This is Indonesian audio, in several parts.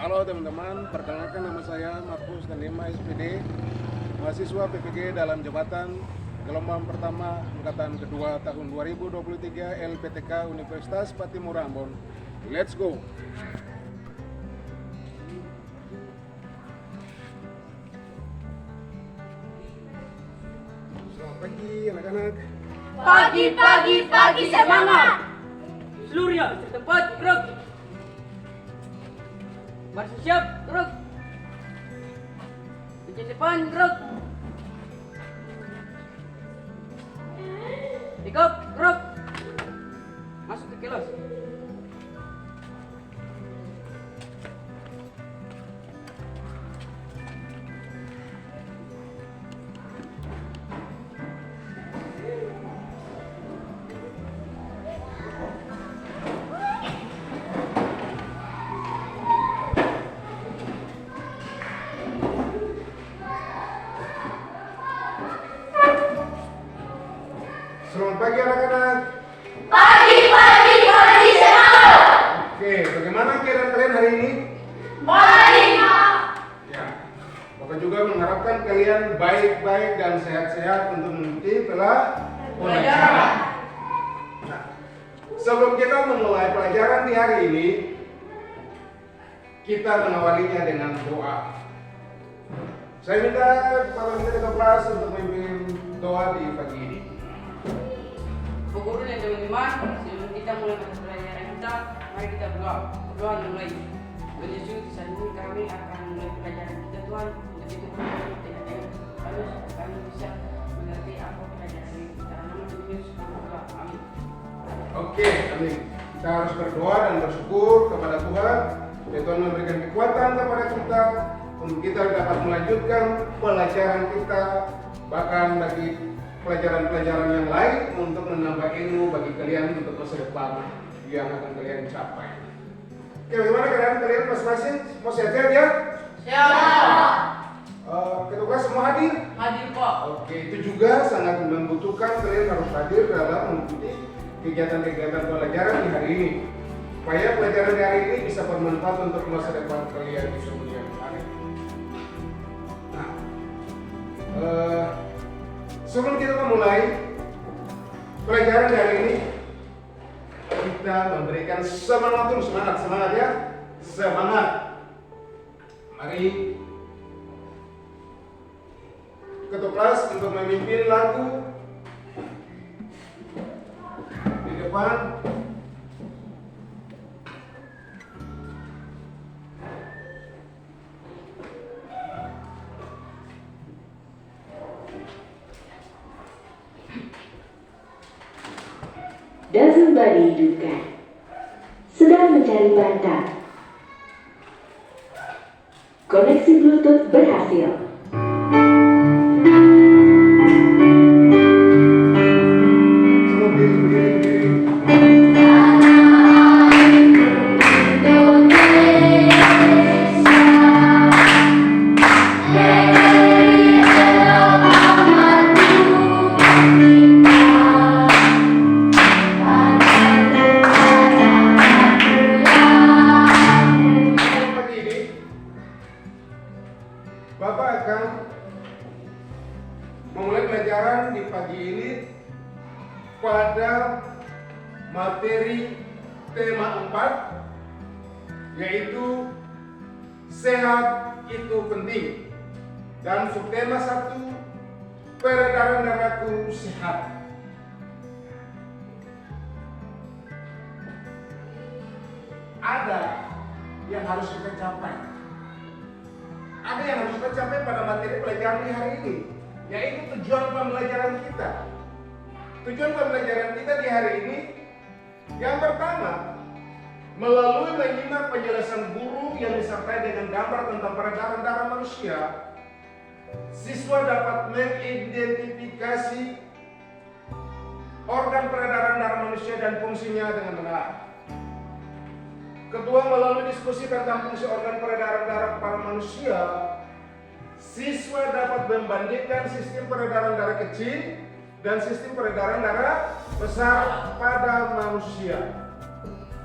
Halo teman-teman, perkenalkan nama saya Markus Danima SPD, mahasiswa PPG dalam jabatan gelombang pertama angkatan kedua tahun 2023 LPTK Universitas Patimura Ambon. Let's go! Selamat pagi anak-anak. Pagi semangat. Seluruhnya tempat gerak. Baris siap gerak. Di depan gerak. Pick up gerak. Masuk ke kelas. Selamat pagi anak-anak. Pagi semangat. Oke, bagaimana keadaan kalian hari ini? Baik. Ya, Bapak juga mengharapkan kalian baik-baik dan sehat-sehat untuk mengikuti pelajaran. Nah, sebelum kita memulai pelajaran di hari ini, kita mengawalinya dengan doa. Saya minta para ketua kelas untuk memimpin doa di pagi ini. Bu Guru dan teman-teman, sebelum kita mulai pelajaran kita, mari kita berdoa. Berdoa mulai. Tuhan Yesus, saat ini kami akan mulai pelajaran kita Tuhan. Untuk itu kami tidak harus kami bisa mengerti apa pelajaran kita. Nama Tuhan Yesus kami berdoa. Amin. Oke, amin. Kita harus berdoa dan bersyukur kepada Tuhan. Ya, Tuhan memberikan kekuatan kepada kita untuk kita dapat melanjutkan pelajaran kita, bahkan bagi pelajaran-pelajaran yang lain untuk menambah ilmu bagi kalian untuk masa depan yang akan kalian capai. Oke, bagaimana keadaan kalian masing-masing? Mau sehat-sehat ya? Siap. Ketua semua hadir? Hadir Pak. Oke, itu juga sangat membutuhkan kalian harus hadir dalam mengikuti kegiatan-kegiatan pelajaran di hari ini, supaya pelajaran di hari ini bisa bermanfaat untuk masa depan kalian di kemudian hari. Nah, sebelum kita memulai pelajaran hari ini, kita memberikan semangat dulu, semangat ya, semangat. Mari ketua kelas untuk memimpin lagu di depan. Dan sembari hidupkan, sedang mencari bantal. Koneksi Bluetooth berhasil. Semua berdiri. Pagi ini Bapak akan memulai pelajaran di pagi ini pada materi tema 4, yaitu sehat itu penting, dan subtema 1, peredaran darahku sehat. Ada yang harus kita capai. Ada yang harus kita capai pada materi pelajaran di hari ini, yaitu tujuan pembelajaran kita. Tujuan pembelajaran kita di hari ini, yang pertama, melalui menyimak penjelasan guru yang disertai dengan gambar tentang peredaran darah manusia, siswa dapat mengidentifikasi organ peredaran darah manusia dan fungsinya dengan benar. Kedua, melalui diskusi tentang fungsi organ peredaran darah pada manusia, siswa dapat membandingkan sistem peredaran darah kecil dan sistem peredaran darah besar pada manusia.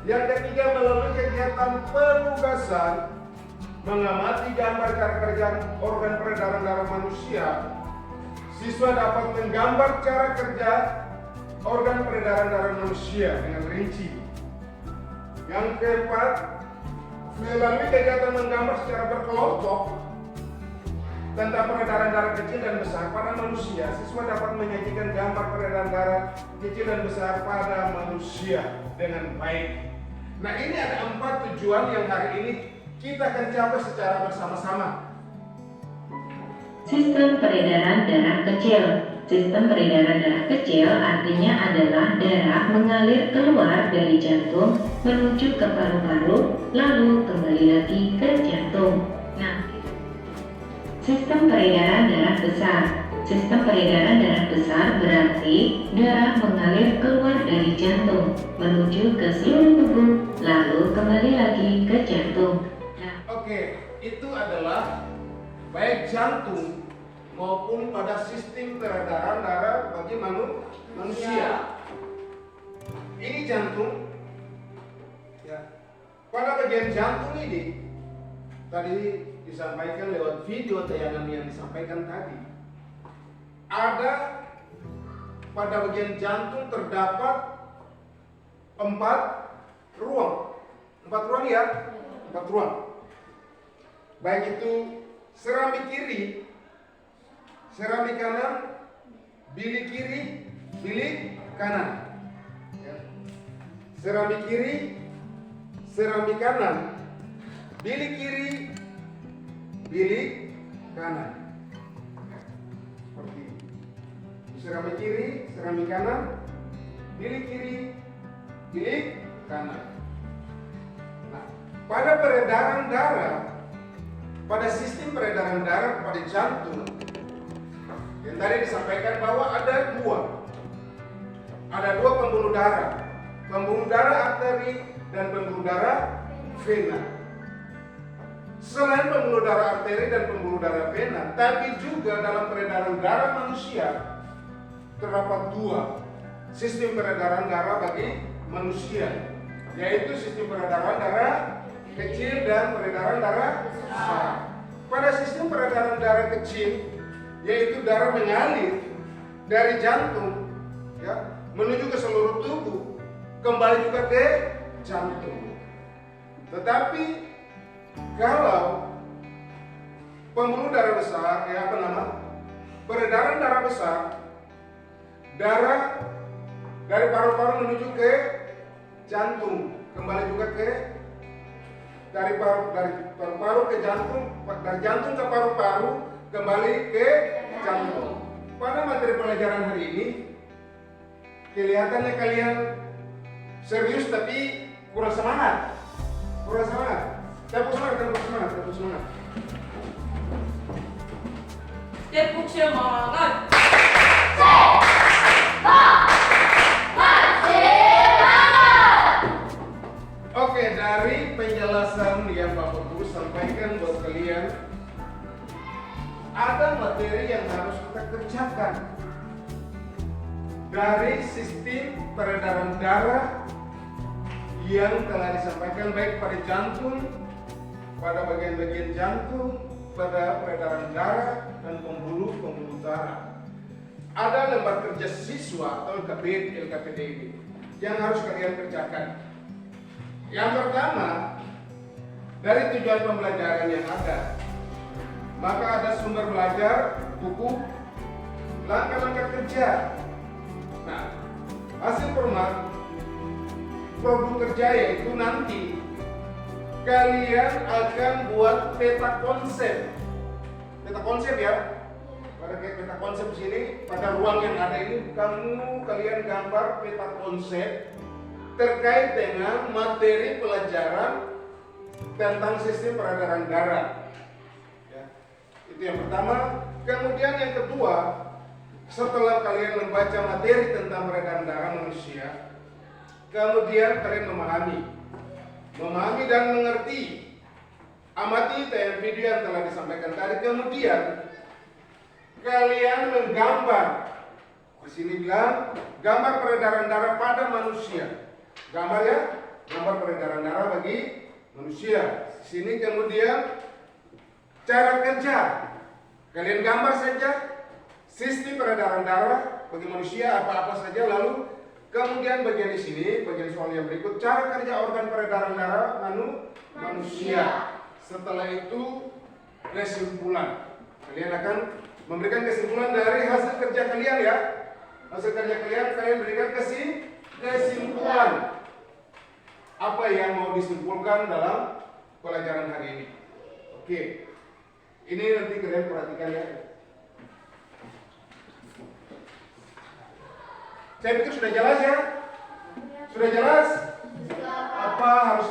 Yang ketiga, melalui kegiatan penugasan, mengamati gambar cara kerja organ peredaran darah manusia, siswa dapat menggambar cara kerja organ peredaran darah manusia dengan rinci. Yang keempat, melalui kegiatan menggambar secara berkelompok tentang peredaran darah kecil dan besar pada manusia, siswa dapat menyajikan gambar peredaran darah kecil dan besar pada manusia dengan baik. Nah, ini ada 4 tujuan yang hari ini kita akan capai secara bersama-sama. Sistem peredaran darah kecil. Sistem peredaran darah kecil artinya adalah darah mengalir keluar dari jantung menuju ke paru-paru, lalu kembali lagi ke jantung. Nah, sistem peredaran darah besar. Sistem peredaran darah besar berarti darah mengalir keluar dari jantung menuju ke seluruh tubuh, lalu kembali lagi ke jantung. Oke, itu adalah baik jantung maupun pada sistem peredaran darah bagi manusia. Ini jantung. Ya. Pada bagian jantung ini tadi disampaikan lewat video tayangan yang disampaikan tadi. Ada pada bagian jantung terdapat 4 ruang. 4 ruang ya? 4 ruang. Baik itu serambi kiri, serambi kanan, bilik kiri, bilik kanan. Ya. Serambi kiri, serambi kanan, bilik kiri, bilik kanan. Seperti ini. Serambi kiri, serambi kanan, bilik kiri, bilik kanan. Nah, pada peredaran darah, pada sistem peredaran darah pada jantung, yang tadi disampaikan bahwa ada 2 pembuluh darah arteri dan pembuluh darah vena. Selain pembuluh darah arteri dan pembuluh darah vena, tapi juga dalam peredaran darah manusia terdapat 2 sistem peredaran darah bagi manusia, yaitu sistem peredaran darah kecil dan peredaran darah besar. Pada sistem peredaran darah kecil, yaitu darah mengalir dari jantung ya, menuju ke seluruh tubuh, kembali juga ke jantung. Tetapi kalau pembuluh darah besar, peredaran darah besar, darah dari paru-paru menuju ke jantung, kembali juga ke dari paru-paru ke jantung, dari jantung ke paru-paru, kembali ke jantung. Pada materi pelajaran hari ini, kelihatannya kalian serius tapi kurang semangat. Tepuk semangat. Tepuk semangat. Oke, dari penjelasan yang Bapak Guru sampaikan buat kalian, ada materi yang harus kita kerjakan dari sistem peredaran darah yang telah disampaikan baik pada jantung, pada bagian-bagian jantung, pada peredaran darah dan pembuluh darah. Ada lembar kerja siswa atau LKPD ini yang harus kalian kerjakan. Yang pertama, dari tujuan pembelajaran yang ada, maka ada sumber belajar, buku, langkah-langkah kerja. Nah, hasil produk kerja yaitu nanti kalian akan buat peta konsep ya. Pada peta konsep sini, pada ruang yang ada ini, kalian gambar peta konsep terkait dengan materi pelajaran tentang sistem peredaran darah. Ya, itu yang pertama. Kemudian yang kedua, setelah kalian membaca materi tentang peredaran darah manusia, kemudian kalian memahami dan mengerti. Amati tayangan video yang telah disampaikan tadi. Kemudian kalian menggambar. Di sini bilang gambar peredaran darah pada manusia. Gambar peredaran darah bagi manusia. Di sini kemudian Cara kerja, kalian gambar saja sistem peredaran darah bagi manusia apa-apa saja, lalu kemudian bagian di sini, bagian soal yang berikut, cara kerja organ peredaran darah manusia. Setelah itu kesimpulan. Kalian akan memberikan kesimpulan dari hasil kerja kalian ya. Hasil kerja kalian berikan kesimpulan. Apa yang mau disimpulkan dalam pelajaran hari ini. Oke. Ini nanti kalian perhatikan ya. Saya pikir sudah jelas ya? Sudah jelas? Apa harus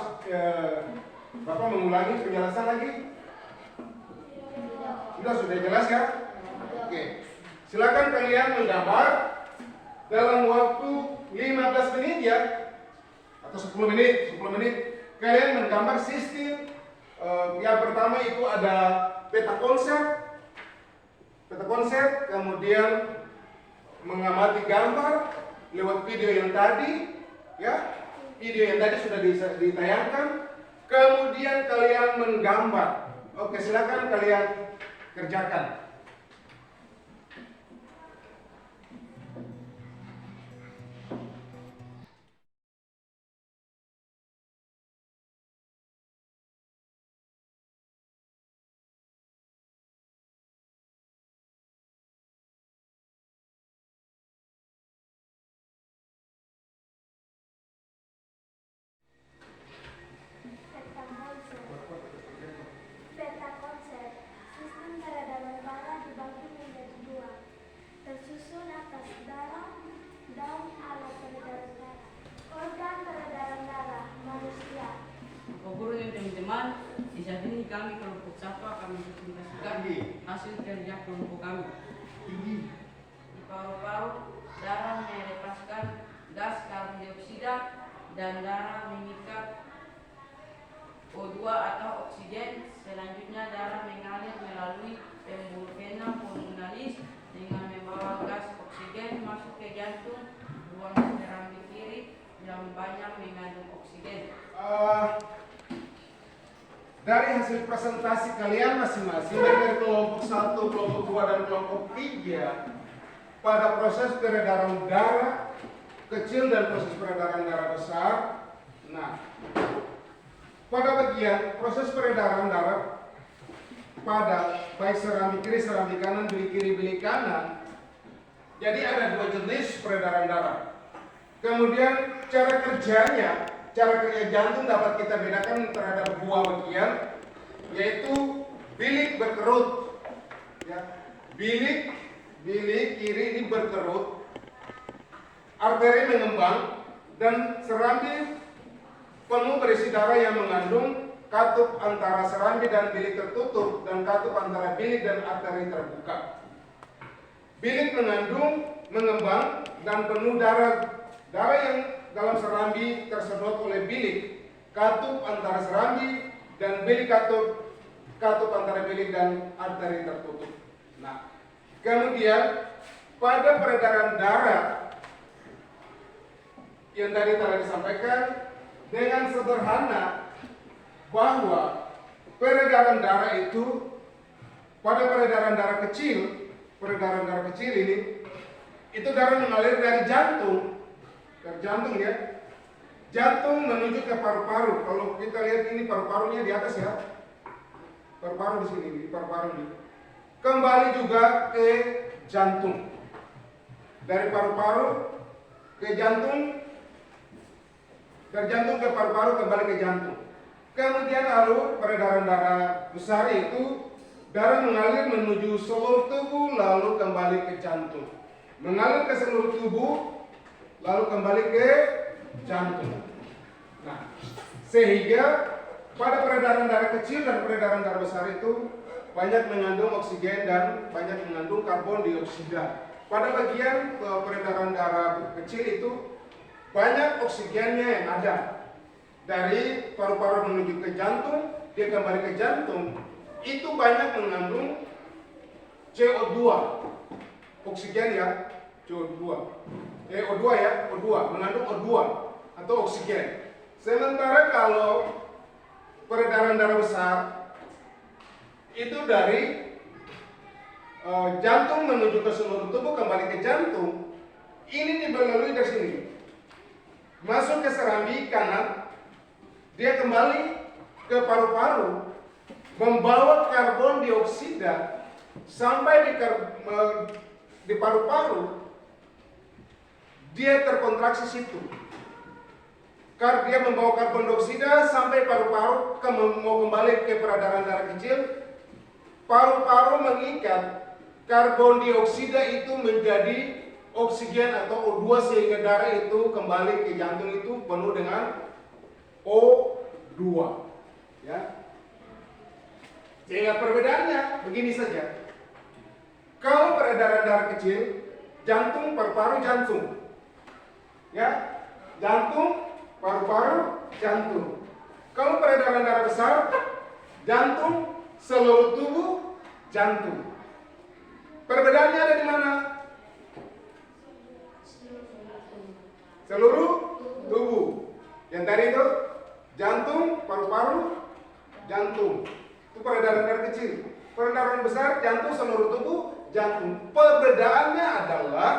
Bapak mengulangi penjelasan lagi? Sudah jelas ya? Oke. Silakan kalian menggambar dalam waktu 15 menit ya. Atau 10 menit. Kalian menggambar sistem. Yang pertama itu ada peta konsep, kemudian mengamati gambar lewat video yang tadi, ya. Video yang tadi sudah ditayangkan. Kemudian kalian menggambar. Oke, silakan kalian kerjakan. Peta konsep sistem peredaran darah dibagi menjadi dua, tersusun atas darah dan alat peredaran darah. Organ peredaran darah manusia. Bapak Guru dan teman-teman, di saat ini kami kelompok 1 akan mempresentasikan hasil kerja kelompok kami. Di paru-paru, darah melepaskan gas karbon dioksida dan darah mengikat O2 atau oksigen. Selanjutnya darah mengalir melalui pembuluh vena pulmonalis dengan membawa gas oksigen masuk ke jantung, ruang serambi kiri yang banyak mengandung oksigen. Dari hasil presentasi kalian masing-masing dari kelompok 1, kelompok 2, dan kelompok 3 pada proses peredaran darah kecil dan proses peredaran darah besar. Nah, pada bagian proses peredaran darah pada baik serambi kiri, serambi kanan, bilik kiri, bilik kanan. Jadi ada 2 jenis peredaran darah. Kemudian cara kerja jantung dapat kita bedakan terhadap 2 bagian, yaitu bilik berkerut. Ya, bilik kiri ini berkerut, arteri mengembang, dan serambi penuh berisi darah yang mengandung katup antara serambi dan bilik tertutup dan katup antara bilik dan arteri terbuka. Bilik mengembang dan penuh darah yang dalam serambi tersedot oleh bilik, katup antara serambi dan bilik, katup antara bilik dan arteri tertutup. Nah, kemudian pada peredaran darah yang tadi telah disampaikan dengan sederhana bahwa peredaran darah itu pada peredaran darah kecil ini itu darah mengalir dari jantung ya. Jantung menuju ke paru-paru. Kalau kita lihat ini paru-parunya di atas ya. Paru-paru di sini, di paru-paru ini. Kembali juga ke jantung. Dari paru-paru ke jantung, dari jantung ke paru-paru kembali ke jantung. Kemudian lalu peredaran darah besar itu darah mengalir menuju seluruh tubuh lalu kembali ke jantung. Mengalir ke seluruh tubuh lalu kembali ke jantung. Nah, sehingga pada peredaran darah kecil dan peredaran darah besar itu banyak mengandung oksigen dan banyak mengandung karbon dioksida. Pada bagian peredaran darah kecil itu banyak oksigennya yang ada. Dari paru-paru menuju ke jantung, dia kembali ke jantung, itu banyak mengandung CO2. Oksigen ya, CO2. O2 ya, O2, mengandung O2 atau oksigen. Sementara kalau peredaran darah besar itu dari jantung menuju ke seluruh tubuh kembali ke jantung. Ini dilalui dari sini, masuk ke serambi kanan, dia kembali ke paru-paru, membawa karbon dioksida sampai di paru-paru, dia terkontraksi situ. Dia membawa karbon dioksida sampai paru-paru, mau kembali ke peredaran darah kecil. Paru-paru mengikat karbon dioksida itu menjadi oksigen atau O2 sehingga darah itu kembali ke jantung itu penuh dengan O2. Ya. Sehingga perbedaannya begini saja. Kalau peredaran darah kecil, jantung, paru-paru, jantung. Ya, jantung, paru-paru, jantung. Kalau peredaran darah besar, jantung, seluruh tubuh, jantung. Perbedaannya ada di mana? Seluruh tubuh. Yang tadi itu jantung, paru-paru, jantung. Itu peredaran darah kecil. Peredaran besar, jantung, seluruh tubuh, jantung. Perbedaannya adalah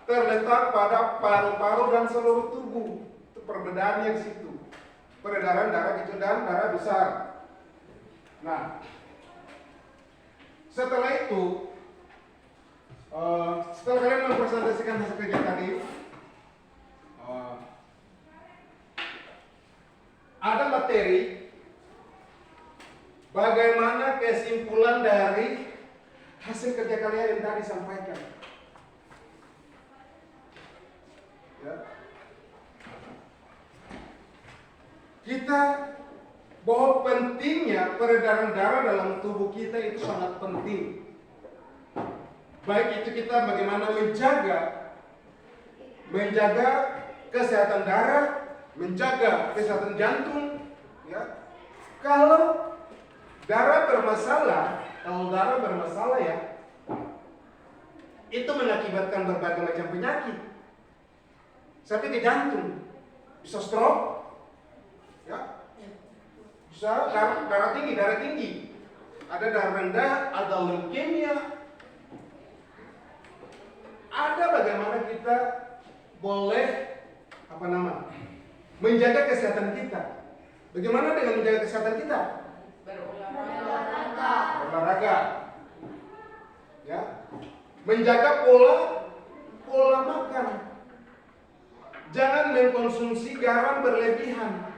terletak pada paru-paru dan seluruh tubuh. Itu perbedaannya di situ. Peredaran darah kecil dan darah besar. Nah, setelah itu, setelah kalian mempresentasikan hasil kerja tadi, ada materi bagaimana kesimpulan dari hasil kerja kalian yang tadi disampaikan. Ya. Kita bahwa pentingnya peredaran darah dalam tubuh kita itu sangat penting. Baik itu kita bagaimana menjaga kesehatan darah, menjaga kesehatan jantung, ya. Kalau darah bermasalah ya, itu mengakibatkan berbagai macam penyakit. Sampai ke jantung, bisa stroke, ya, bisa darah tinggi, ada darah rendah, ada leukemia. Ada bagaimana kita boleh menjaga kesehatan kita. Bagaimana dengan menjaga kesehatan kita? Berolahraga. Ya. Menjaga pola makan. Jangan mengkonsumsi garam berlebihan.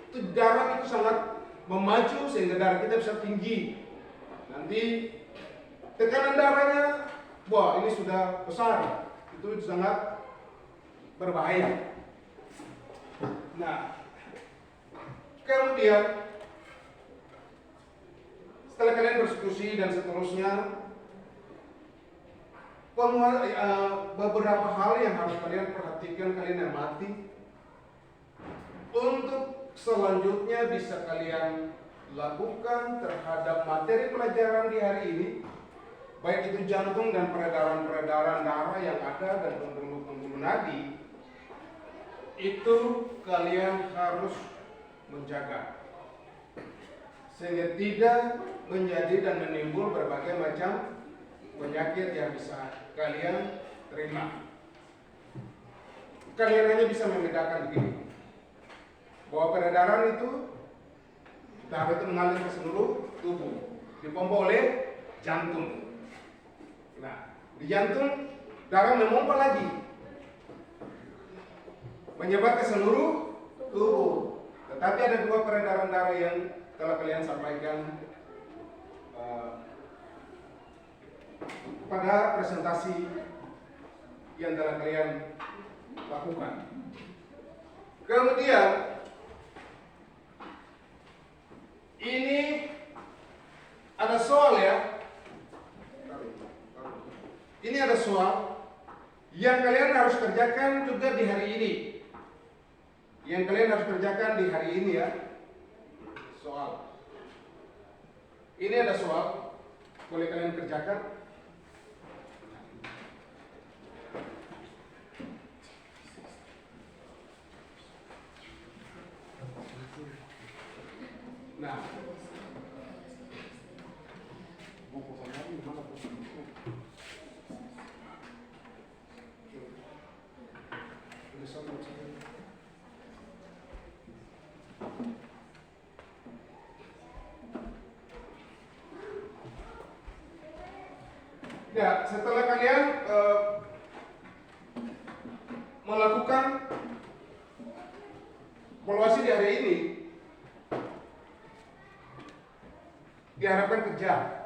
Itu garam itu sangat memacu sehingga darah kita bisa tinggi. Nanti tekanan darahnya, wah ini sudah besar. Itu sangat berbahaya. Nah, kemudian setelah kalian berdiskusi dan seterusnya, beberapa hal yang harus kalian perhatikan, kalian amati untuk selanjutnya bisa kalian lakukan terhadap materi pelajaran di hari ini, baik itu jantung dan peredaran darah yang ada dan pembuluh nadi, itu kalian harus menjaga sehingga tidak menjadi dan menimbul berbagai macam penyakit yang bisa kalian terima. Kalian hanya bisa membedakan begini, bahwa peredaran itu darah itu mengalir ke seluruh tubuh, dipompa oleh jantung. Nah, di jantung darah memompa lagi, menyebar ke seluruh tubuh. Tetapi ada dua peredaran darah yang telah kalian sampaikan pada presentasi yang telah kalian lakukan. Kemudian ini ada soal ya. Ini ada soal yang kalian harus kerjakan juga di hari ini. Yang kalian harus kerjakan di hari ini ya. Soal. Ini ada soal, boleh kalian kerjakan. Nah, Ya, setelah kalian melakukan evaluasi di hari ini, diharapkan kerja.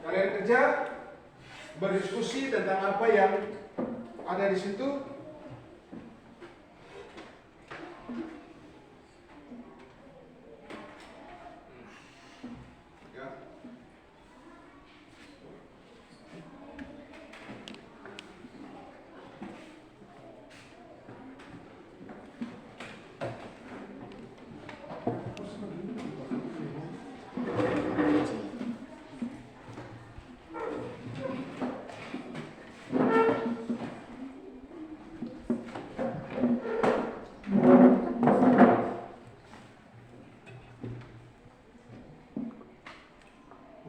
Kalian kerja, berdiskusi tentang apa yang ada di situ. Ya.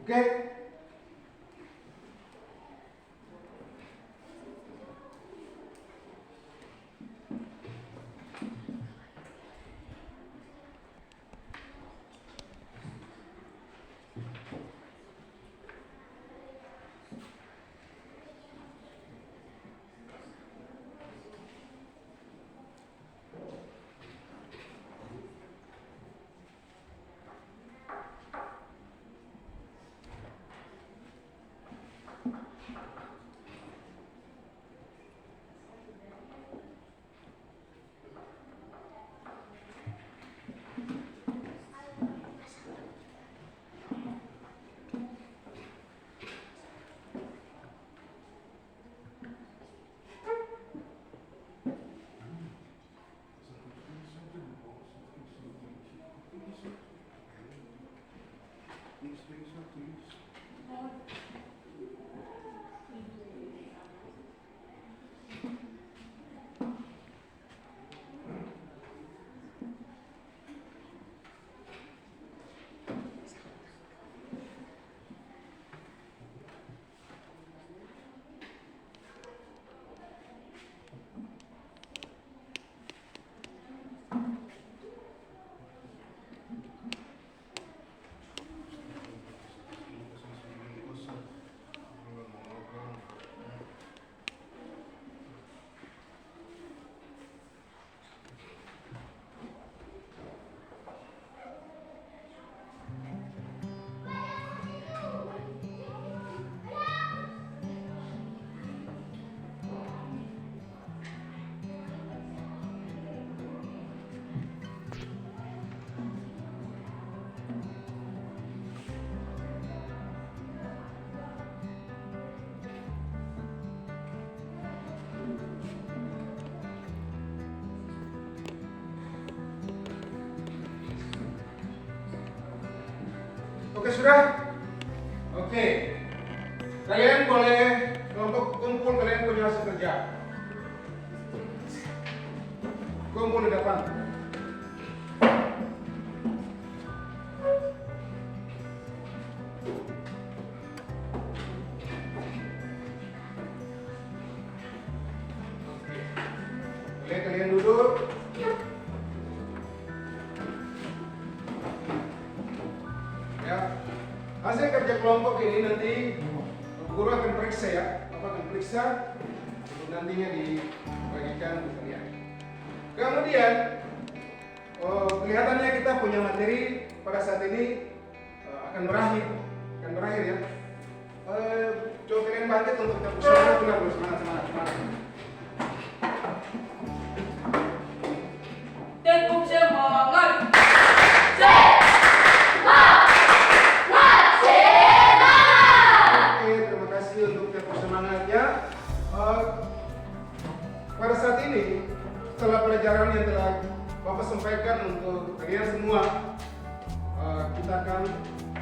Oke. Oke, sudah? Oke. Kalian boleh kelompok kumpul, kalian punya hasil kerja. Kumpul di depan. Oke, kalian duduk. Ya, hasil kerja kelompok ini nanti guru akan periksa ya, akan periksa untuk nantinya dibagikan ke kalian. Kemudian kelihatannya kita punya materi pada saat ini akan berakhir ya. Coba kalian bangkit untuk tepuk semangat, semangat. Tepuk semangat. Oke, terima kasih untuk tepuk semangatnya. Pada saat ini, setelah pelajaran yang telah Bapak sampaikan untuk kalian semua, kita akan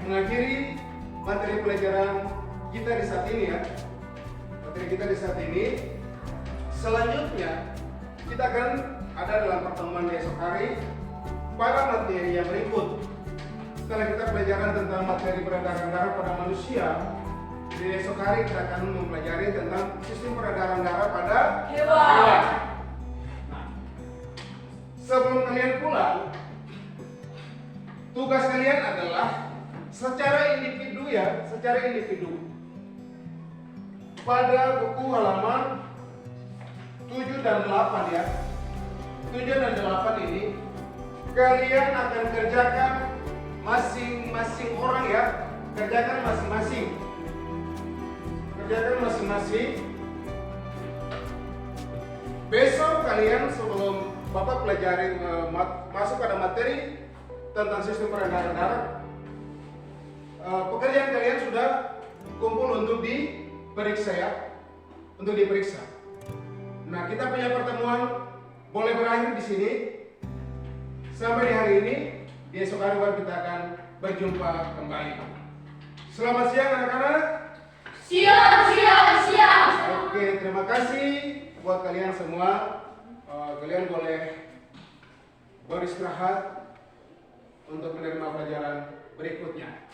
mengakhiri materi pelajaran kita di saat ini ya. Materi kita di saat ini. Selanjutnya, kita akan ada dalam pertemuan besok hari pada materi yang berikut. setelah kita pelajaran tentang materi peredaran darah pada manusia, di esok hari kita akan mempelajari tentang sistem peredaran darah pada Hewan. Nah, sebelum kalian pulang, tugas kalian adalah secara individu pada buku halaman 7 dan 8 ya. 7 dan 8 ini kalian akan kerjakan masing-masing orang ya. Kerjakan masing-masing. Besok kalian sebelum Bapak pelajari masuk pada materi tentang sistem peredaran darah, pekerjaan kalian sudah kumpul untuk diperiksa ya, Nah, kita punya pertemuan boleh berakhir di sini sampai di hari ini. Di esok hari baru kita akan berjumpa kembali. Selamat siang anak-anak. Siap. Oke, terima kasih buat kalian semua. Kalian boleh beristirahat untuk menerima pelajaran berikutnya.